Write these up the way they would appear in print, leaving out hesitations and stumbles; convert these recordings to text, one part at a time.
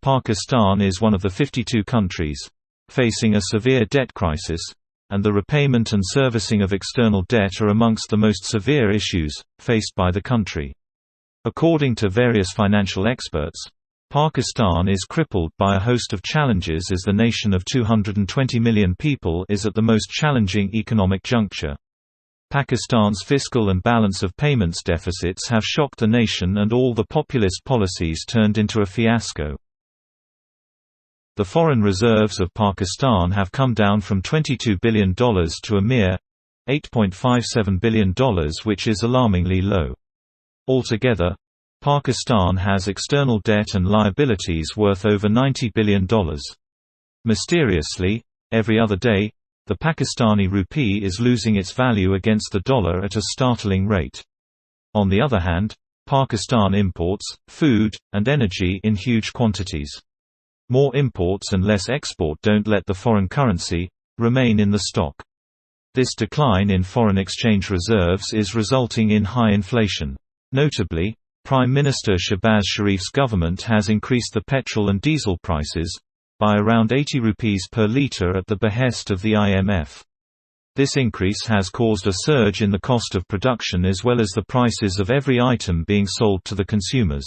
Pakistan is one of the 52 countries facing a severe debt crisis, and the repayment and servicing of external debt are amongst the most severe issues faced by the country. According to various financial experts, Pakistan is crippled by a host of challenges as the nation of 220 million people is at the most challenging economic juncture. Pakistan's fiscal and balance of payments deficits have shocked the nation, and all the populist policies turned into a fiasco. The foreign reserves of Pakistan have come down from $22 billion to a mere $8.57 billion, which is alarmingly low. Altogether, Pakistan has external debt and liabilities worth over $90 billion. Mysteriously, every other day, the Pakistani rupee is losing its value against the dollar at a startling rate. On the other hand, Pakistan imports food and energy in huge quantities. More imports and less export don't let the foreign currency remain in the stock. This decline in foreign exchange reserves is resulting in high inflation. Notably, Prime Minister Shehbaz Sharif's government has increased the petrol and diesel prices by around 80 rupees per litre at the behest of the IMF. This increase has caused a surge in the cost of production as well as the prices of every item being sold to the consumers.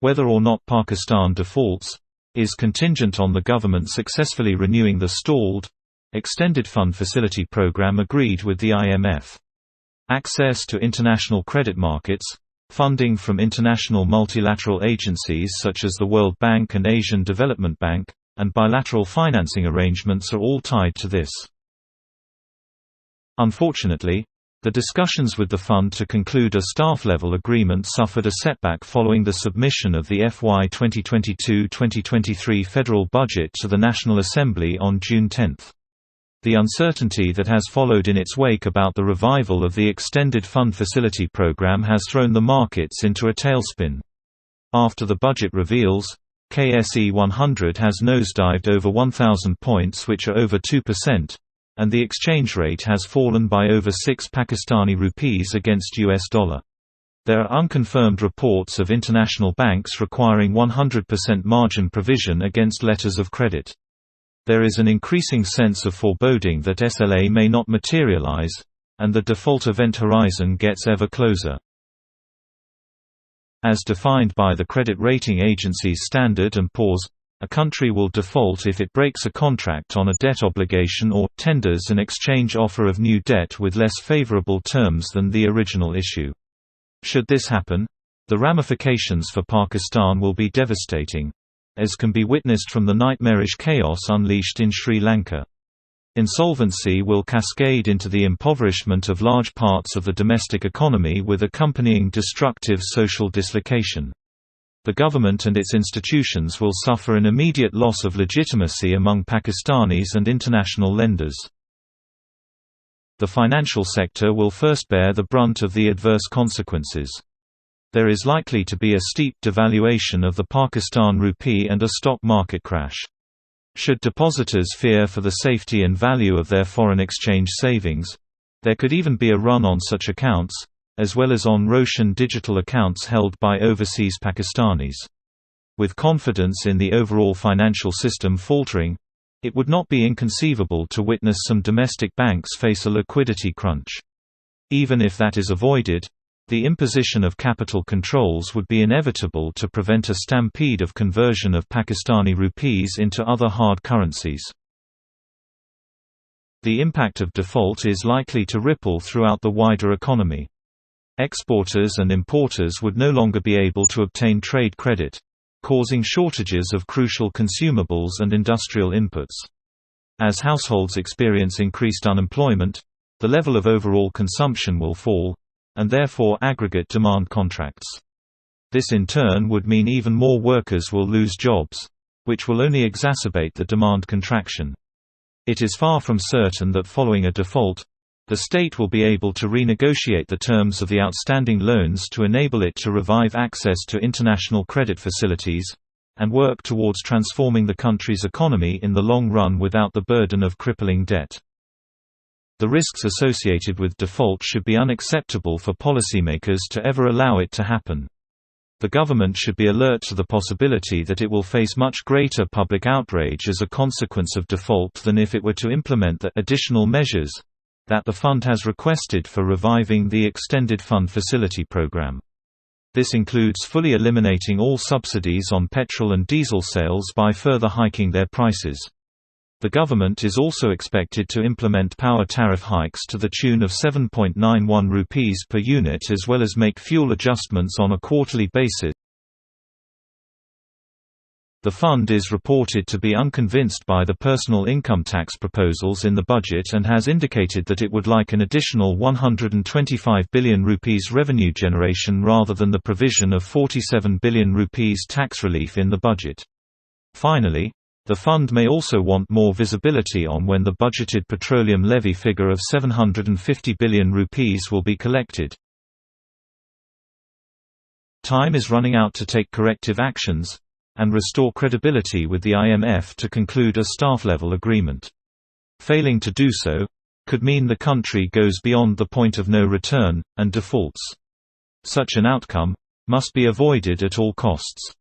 Whether or not Pakistan defaults is contingent on the government successfully renewing the stalled Extended Fund Facility program agreed with the IMF. Access to international credit markets, funding from international multilateral agencies such as the World Bank and Asian Development Bank, and bilateral financing arrangements are all tied to this. Unfortunately, the discussions with the fund to conclude a staff-level agreement suffered a setback following the submission of the FY 2022-2023 federal budget to the National Assembly on June 10. The uncertainty that has followed in its wake about the revival of the Extended Fund Facility program has thrown the markets into a tailspin. After the budget reveals, KSE 100 has nosedived over 1,000 points, which are over 2%, and the exchange rate has fallen by over 6 Pakistani rupees against US dollar. There are unconfirmed reports of international banks requiring 100% margin provision against letters of credit. There is an increasing sense of foreboding that SLA may not materialize, and the default event horizon gets ever closer. As defined by the credit rating agencies Standard & Poor's, a country will default if it breaks a contract on a debt obligation or tenders an exchange offer of new debt with less favorable terms than the original issue. Should this happen, the ramifications for Pakistan will be devastating, as can be witnessed from the nightmarish chaos unleashed in Sri Lanka. Insolvency will cascade into the impoverishment of large parts of the domestic economy with accompanying destructive social dislocation. The government and its institutions will suffer an immediate loss of legitimacy among Pakistanis and international lenders. The financial sector will first bear the brunt of the adverse consequences. There is likely to be a steep devaluation of the Pakistan rupee and a stock market crash. Should depositors fear for the safety and value of their foreign exchange savings, there could even be a run on such accounts, as well as on Roshan digital accounts held by overseas Pakistanis. With confidence in the overall financial system faltering, it would not be inconceivable to witness some domestic banks face a liquidity crunch. Even if that is avoided, the imposition of capital controls would be inevitable to prevent a stampede of conversion of Pakistani rupees into other hard currencies. The impact of default is likely to ripple throughout the wider economy. Exporters and importers would no longer be able to obtain trade credit, causing shortages of crucial consumables and industrial inputs. As households experience increased unemployment, the level of overall consumption will fall, and therefore aggregate demand contracts. This in turn would mean even more workers will lose jobs, which will only exacerbate the demand contraction. It is far from certain that following a default, the state will be able to renegotiate the terms of the outstanding loans to enable it to revive access to international credit facilities, and work towards transforming the country's economy in the long run without the burden of crippling debt. The risks associated with default should be unacceptable for policymakers to ever allow it to happen. The government should be alert to the possibility that it will face much greater public outrage as a consequence of default than if it were to implement the additional measures that the fund has requested for reviving the Extended Fund Facility program. This includes fully eliminating all subsidies on petrol and diesel sales by further hiking their prices. The government is also expected to implement power tariff hikes to the tune of 7.91 rupees per unit, as well as make fuel adjustments on a quarterly basis. The fund is reported to be unconvinced by the personal income tax proposals in the budget and has indicated that it would like an additional 125 billion rupees revenue generation rather than the provision of 47 billion rupees tax relief in the budget. Finally, the fund may also want more visibility on when the budgeted petroleum levy figure of 750 billion rupees will be collected. Time is running out to take corrective actions and restore credibility with the IMF to conclude a staff-level agreement. Failing to do so could mean the country goes beyond the point of no return, and defaults. Such an outcome must be avoided at all costs.